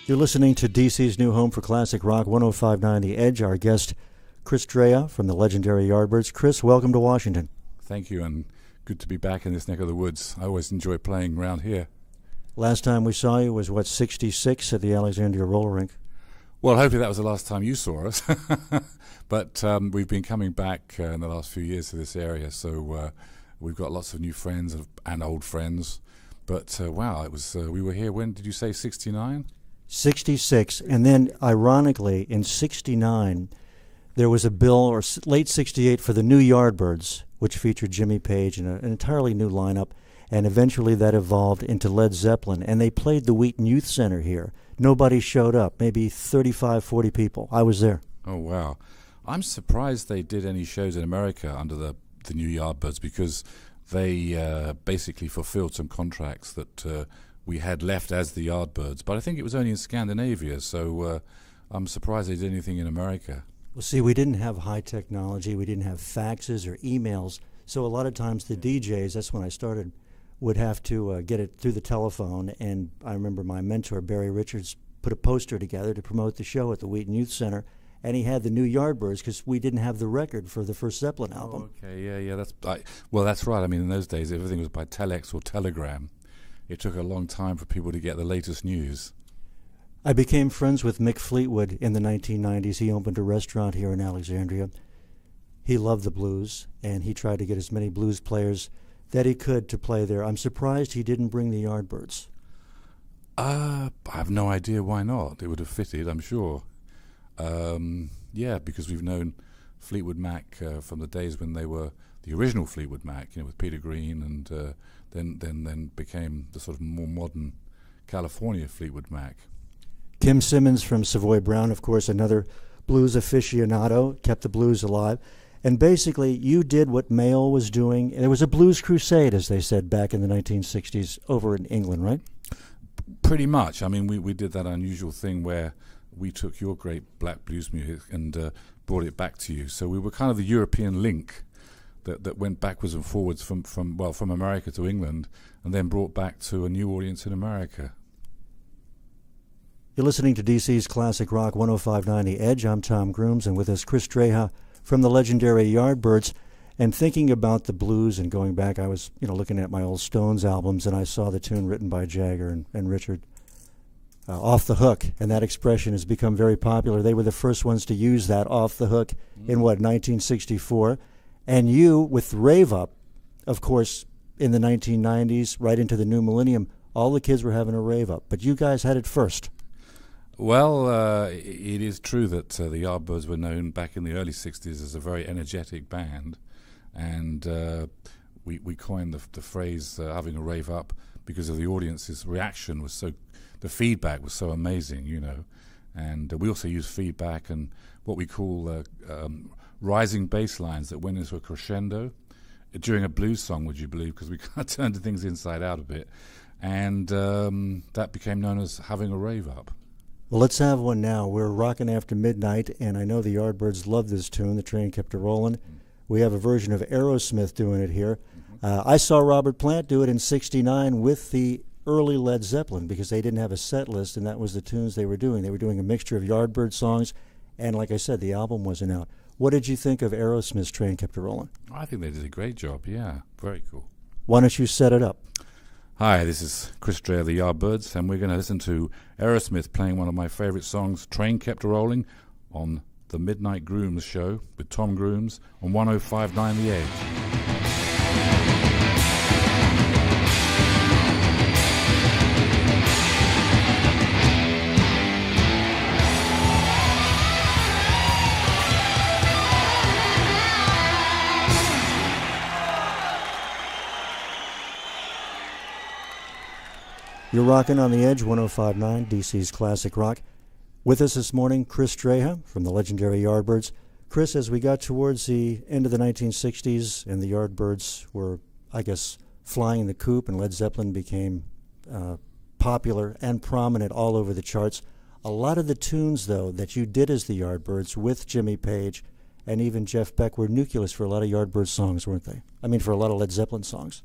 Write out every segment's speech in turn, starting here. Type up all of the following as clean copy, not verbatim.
You're listening to DC's new home for classic rock, 105.9 The Edge. Our guest, Chris Dreja from the legendary Yardbirds. Chris, welcome to Washington. Thank you, and good to be back in this neck of the woods. I always enjoy playing around here. Last time we saw you was, 66 at the Alexandria Roller Rink? Well, hopefully that was the last time you saw us. But we've been coming back in the last few years to this area, so we've got lots of new friends and old friends. But wow, it was we were here, when did you say, 69? 66, and then ironically in 69 there was a bill, or late 68, for the new Yardbirds, which featured Jimmy Page and an entirely new lineup, and eventually that evolved into Led Zeppelin, and they played the Wheaton Youth Center here. Nobody showed up, maybe 35, 40 people. I was there. Oh wow, I'm surprised they did any shows in America under the new Yardbirds, because they basically fulfilled some contracts that we had left as the Yardbirds, but I think it was only in Scandinavia, so I'm surprised they did anything in America. Well, see, we didn't have high technology, we didn't have faxes or emails, so a lot of times the DJs, that's when I started, would have to get it through the telephone, and I remember my mentor, Barry Richards, put a poster together to promote the show at the Wheaton Youth Center, and he had the new Yardbirds because we didn't have the record for the first Zeppelin album. Oh, okay, yeah, that's right. I mean, in those days, everything was by telex or telegram. It took a long time for people to get the latest news. I became friends with Mick Fleetwood in the 1990s. He opened a restaurant here in Alexandria. He loved the blues, and he tried to get as many blues players that he could to play there. I'm surprised he didn't bring the Yardbirds. I have no idea why not. It would have fitted, I'm sure. Yeah, because we've known Fleetwood Mac from the days when they were the original Fleetwood Mac, with Peter Green, and then became the sort of more modern California Fleetwood Mac. Kim Simmonds from Savoy Brown, of course, another blues aficionado, kept the blues alive. And basically, you did what Mail was doing. There was a blues crusade, as they said, back in the 1960s over in England, right? Pretty much. I mean, we did that unusual thing where we took your great black blues music and brought it back to you. So we were kind of the European link that went backwards and forwards from America to England, and then brought back to a new audience in America. You're listening to DC's Classic Rock 105.9 The Edge. I'm Tom Grooms, and with us Chris Dreja from the legendary Yardbirds. And thinking about the blues and going back, I was looking at my old Stones albums, and I saw the tune written by Jagger and Richard, Off the Hook, and that expression has become very popular. They were the first ones to use that, off the hook, in 1964. And you, with Rave Up, of course, in the 1990s, right into the new millennium, all the kids were having a rave up. But you guys had it first. Well, it is true that the Yardbirds were known back in the early 60s as a very energetic band. And we coined the phrase having a rave up because of the audience's reaction was so, the feedback was so amazing, And we also use feedback and what we call rising bass lines that went into a crescendo during a blues song, would you believe, because we kind of turned things inside out a bit, and that became known as having a rave up. Well, let's have one now. We're rocking after midnight, and I know the Yardbirds love this tune, The Train Kept a Rollin'. We have a version of Aerosmith doing it here. I saw Robert Plant do it in 69 with the early Led Zeppelin because they didn't have a set list, and that was the tunes they were doing. They were doing a mixture of Yardbird songs, and like I said, the album wasn't out. What did you think of Aerosmith's Train Kept a Rollin'? I think they did a great job, yeah. Very cool. Why don't you set it up? Hi, this is Chris Dreja of the Yardbirds, and we're going to listen to Aerosmith playing one of my favorite songs, Train Kept a Rolling, on the Midnight Grooms show with Tom Grooms on 105.9 The Edge. You're rocking on the Edge, 105.9, DC's Classic Rock. With us this morning, Chris Dreja from the legendary Yardbirds. Chris, as we got towards the end of the 1960s and the Yardbirds were, I guess, flying the coop and Led Zeppelin became popular and prominent all over the charts, a lot of the tunes, though, that you did as the Yardbirds with Jimmy Page and even Jeff Beck were nucleus for a lot of Yardbirds songs, weren't they? I mean, for a lot of Led Zeppelin songs.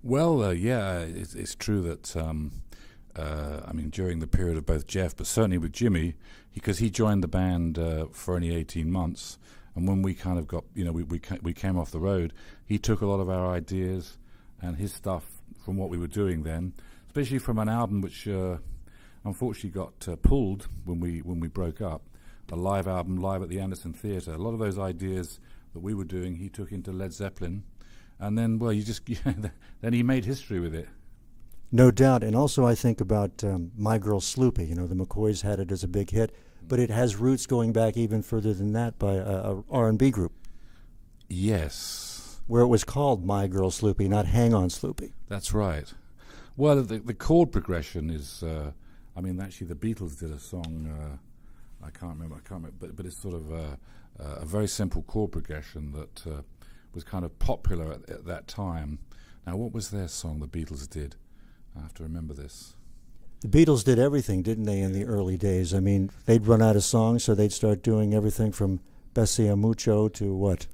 Well, yeah, it's true that I mean, during the period of both Jeff, but certainly with Jimmy, because he joined the band for only 18 months. And when we kind of got, we came off the road, he took a lot of our ideas and his stuff from what we were doing then, especially from an album which unfortunately got pulled when we broke up, a live album, live at the Anderson Theatre. A lot of those ideas that we were doing, he took into Led Zeppelin. And then, well, then he made history with it. No doubt. And also I think about My Girl Sloopy. The McCoys had it as a big hit, but it has roots going back even further than that by a R&B group. Yes. Where it was called My Girl Sloopy, not Hang On Sloopy. That's right. Well, the chord progression is, actually the Beatles did a song, I can't remember, but it's sort of a very simple chord progression that was kind of popular at that time. Now, what was their song the Beatles did? I have to remember this. The Beatles did everything, didn't they, in the early days? I mean, they'd run out of songs, so they'd start doing everything from Bessie a Mucho to what?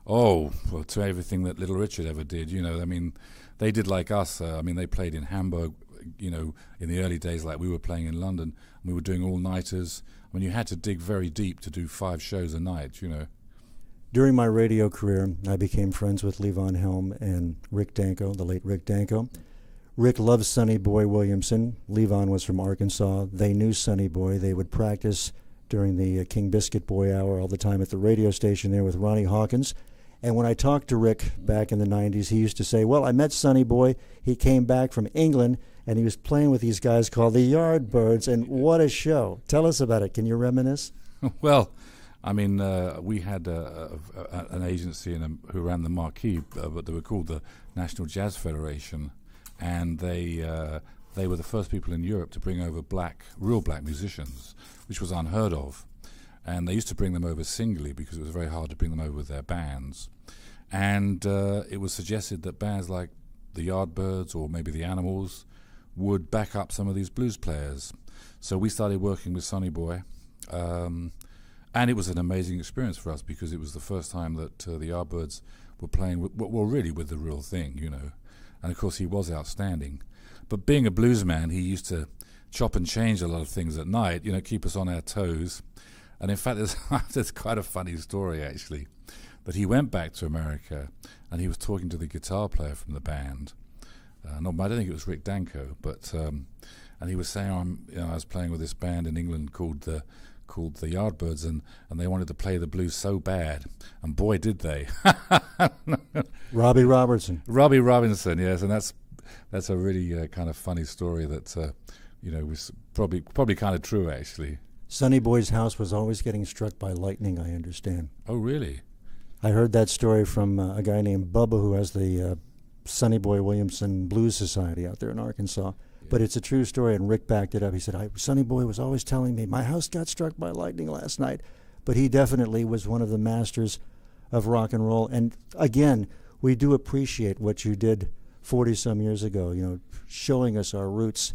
Oh, well, to everything that Little Richard ever did, They did like us. They played in Hamburg, in the early days like we were playing in London. We were doing all-nighters. You had to dig very deep to do 5 shows a night, During my radio career, I became friends with Levon Helm and Rick Danko, the late Rick Danko. Rick loved Sonny Boy Williamson. Levon was from Arkansas. They knew Sonny Boy. They would practice during the King Biscuit Boy Hour all the time at the radio station there with Ronnie Hawkins. And when I talked to Rick back in the 90s, he used to say, well, I met Sonny Boy. He came back from England, and he was playing with these guys called the Yardbirds, and what a show. Tell us about it. Can you reminisce? Well, we had an agency who ran the Marquee, but they were called the National Jazz Federation, and they were the first people in Europe to bring over real black musicians, which was unheard of. And they used to bring them over singly because it was very hard to bring them over with their bands. And it was suggested that bands like the Yardbirds or maybe the Animals would back up some of these blues players. So we started working with Sonny Boy. And it was an amazing experience for us because it was the first time that the Yardbirds were playing, really with the real thing, And, of course, he was outstanding. But being a blues man, he used to chop and change a lot of things at night, keep us on our toes. And in fact, there's quite a funny story, actually, that he went back to America and he was talking to the guitar player from the band. I don't think it was Rick Danko, but and he was saying, I was playing with this band in England called the Yardbirds, and they wanted to play the blues so bad, and boy, did they! Robbie Robertson, yes, and that's a really kind of funny story that was probably kind of true, actually. Sonny Boy's house was always getting struck by lightning, I understand. Oh, really? I heard that story from a guy named Bubba who has the Sonny Boy Williamson Blues Society out there in Arkansas. Yeah. But it's a true story, and Rick backed it up. He said, Sonny Boy was always telling me, my house got struck by lightning last night. But he definitely was one of the masters of rock and roll. And again, we do appreciate what you did 40-some years ago, showing us our roots.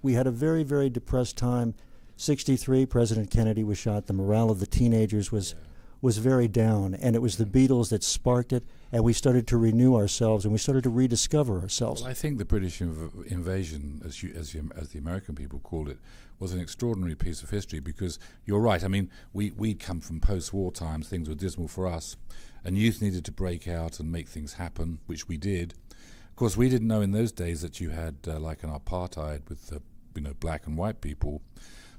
We had a very, very depressed time. 1963, President Kennedy was shot. The morale of the teenagers was very down, and it was the Beatles that sparked it, and we started to renew ourselves, and we started to rediscover ourselves. Well, I think the British invasion, as the American people called it, was an extraordinary piece of history because you're right. We'd come from post-war times. Things were dismal for us, and youth needed to break out and make things happen, which we did. Of course, we didn't know in those days that you had like an apartheid with black and white people.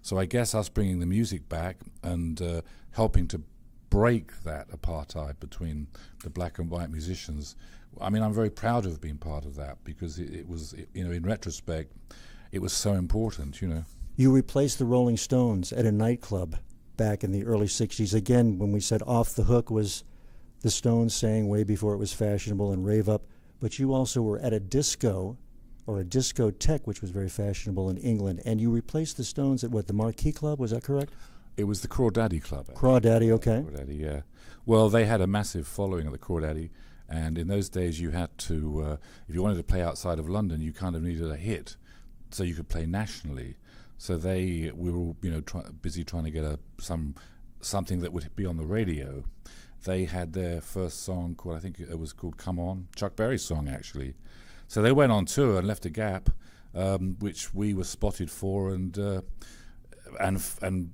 So I guess us bringing the music back and helping to break that apartheid between the black and white musicians, I'm very proud of being part of that because it was, in retrospect, it was so important, You replaced the Rolling Stones at a nightclub back in the early 60s. Again, when we said Off the Hook was the Stones sang way before it was fashionable and rave up, but you also were at a disco or a discotheque, which was very fashionable in England, and you replaced the Stones at the Marquee Club, was that correct? It was the Crawdaddy Club. Crawdaddy, okay. Crawdaddy, yeah. Well, they had a massive following at the Crawdaddy, and in those days you had to, if you wanted to play outside of London, you kind of needed a hit so you could play nationally. So we were all, busy trying to get something that would be on the radio. They had their first song called Come On, Chuck Berry's song, actually. So they went on tour and left a gap, which we were spotted for and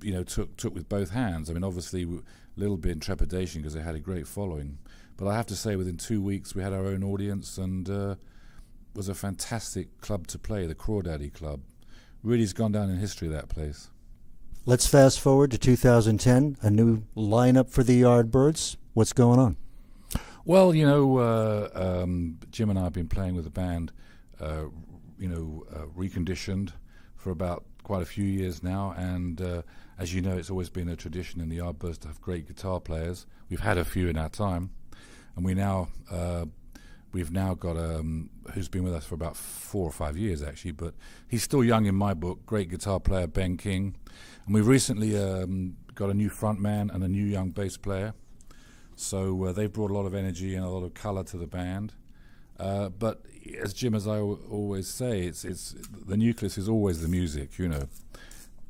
you know took with both hands. I mean, obviously a little bit in trepidation because they had a great following, but I have to say within 2 weeks we had our own audience and was a fantastic club to play. The Crawdaddy Club really has gone down in history, that place. Let's fast forward to 2010, a new lineup for the Yardbirds. What's going on? Well, you know, Jim and I have been playing with the band, reconditioned for about quite a few years now, and as you know, it's always been a tradition in the Yardbirds to have great guitar players. We've had a few in our time, and we've now got who's been with us for about 4 or 5 years actually, but he's still young in my book. Great guitar player, Ben King, and we've recently got a new front man and a new young bass player. So they've brought a lot of energy and a lot of colour to the band. But as Jim, as I always say, it's the nucleus is always the music, you know.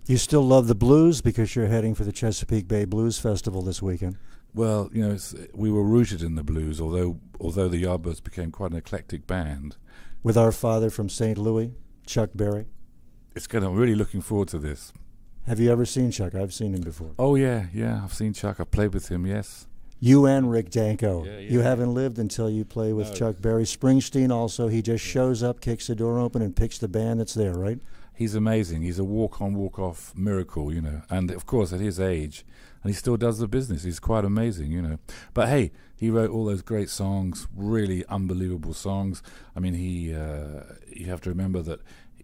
You still love the blues because you're heading for the Chesapeake Bay Blues Festival this weekend. Well, you know, we were rooted in the blues, although the Yardbirds became quite an eclectic band. With our father from St. Louis, Chuck Berry. I'm really looking forward to this. Have you ever seen Chuck? I've seen him before. Oh, yeah, I've seen Chuck. I've played with him, yes. You and Rick Danko. Yeah. You haven't lived until you play with Chuck Berry. Springsteen also, he just shows up, kicks the door open, and picks the band that's there, right? He's amazing. He's a walk-on, walk-off miracle, you know. And, of course, at his age, and he still does the business. He's quite amazing, you know. But, hey, he wrote all those great songs, really unbelievable songs. I mean, you have to remember that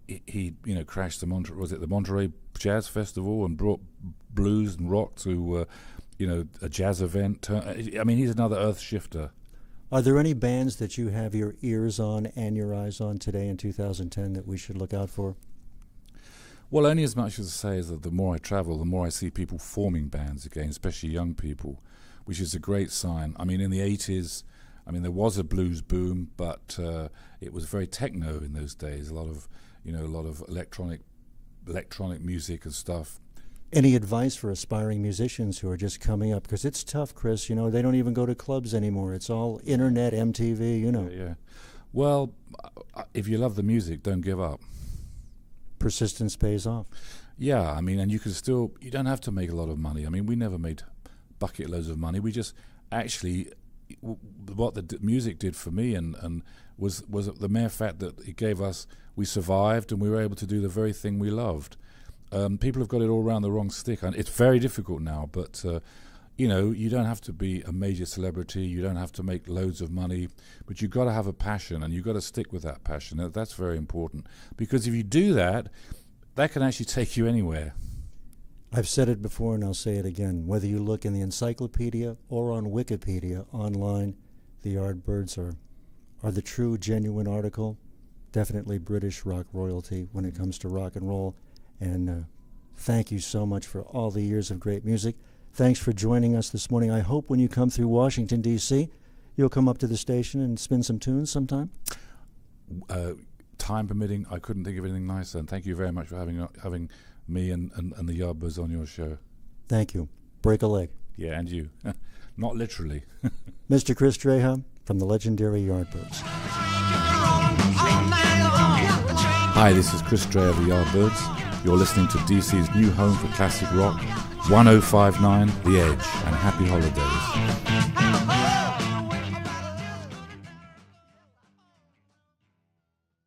he crashed the Monterey Jazz Festival and brought blues and rock to... a jazz event. I mean, he's another earth shifter. Are there any bands that you have your ears on and your eyes on today in 2010 that we should look out for? Well, only as much as to say is that the more I travel, the more I see people forming bands again, especially young people, which is a great sign. I mean, in the 80s, there was a blues boom, but it was very techno in those days. A lot of electronic music and stuff. Any advice for aspiring musicians who are just coming up? Because it's tough, Chris. You know, they don't even go to clubs anymore. It's all internet, MTV, you know. Yeah. Well, if you love the music, don't give up. Persistence pays off. Yeah, I mean, and you don't have to make a lot of money. I mean, we never made bucket loads of money. We just actually, what the music did for me and was the mere fact that it gave us, we survived and we were able to do the very thing we loved. People have got it all around the wrong stick, and it's very difficult now. But you don't have to be a major celebrity. You don't have to make loads of money, but you've got to have a passion, and you've got to stick with that passion. That's very important, because if you do that, that can actually take you anywhere. I've said it before, and I'll say it again. Whether you look in the encyclopedia or on Wikipedia online, the Yardbirds are the true, genuine article. Definitely British rock royalty when it comes to rock and roll. And thank you so much for all the years of great music. Thanks for joining us this morning. I hope when you come through Washington, D.C., you'll come up to the station and spin some tunes sometime. Time permitting, I couldn't think of anything nicer. And thank you very much for having me and the Yardbirds on your show. Thank you. Break a leg. Yeah, and you. Not literally. Mr. Chris Dreja from the legendary Yardbirds. Hi, this is Chris Dreja of the Yardbirds. You're listening to DC's new home for classic rock, 105.9 The Edge, and happy holidays.